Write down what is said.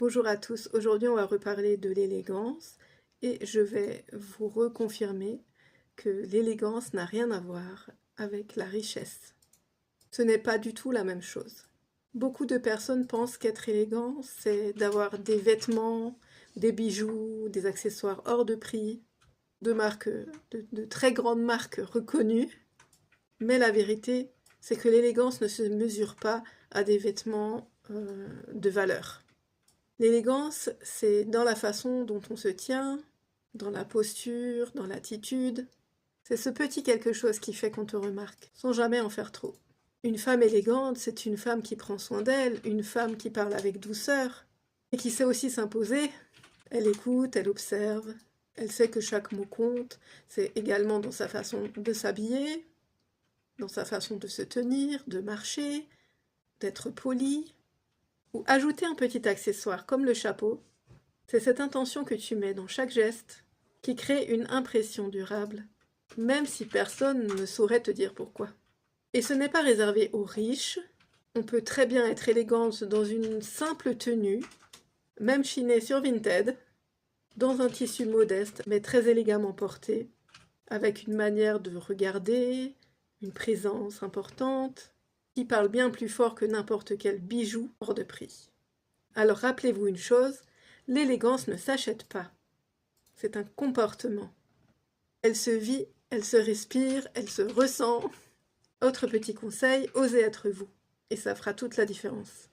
Bonjour à tous, aujourd'hui on va reparler de l'élégance et je vais vous reconfirmer que l'élégance n'a rien à voir avec la richesse. Ce n'est pas du tout la même chose. Beaucoup de personnes pensent qu'être élégant, c'est d'avoir des vêtements, des bijoux, des accessoires hors de prix, de très grandes marques reconnues, mais la vérité, c'est que l'élégance ne se mesure pas à des vêtements de valeur. L'élégance, c'est dans la façon dont on se tient, dans la posture, dans l'attitude. C'est ce petit quelque chose qui fait qu'on te remarque, sans jamais en faire trop. Une femme élégante, c'est une femme qui prend soin d'elle, une femme qui parle avec douceur, et qui sait aussi s'imposer. Elle écoute, elle observe, elle sait que chaque mot compte. C'est également dans sa façon de s'habiller, dans sa façon de se tenir, de marcher, d'être polie. Ou ajouter un petit accessoire comme le chapeau, c'est cette intention que tu mets dans chaque geste qui crée une impression durable, même si personne ne saurait te dire pourquoi. Et ce n'est pas réservé aux riches, on peut très bien être élégante dans une simple tenue, même chinée sur Vinted, dans un tissu modeste mais très élégamment porté, avec une manière de regarder, une présence importante, qui parle bien plus fort que n'importe quel bijou hors de prix. Alors rappelez-vous une chose, l'élégance ne s'achète pas. C'est un comportement. Elle se vit, elle se respire, elle se ressent. Autre petit conseil, osez être vous. Et ça fera toute la différence.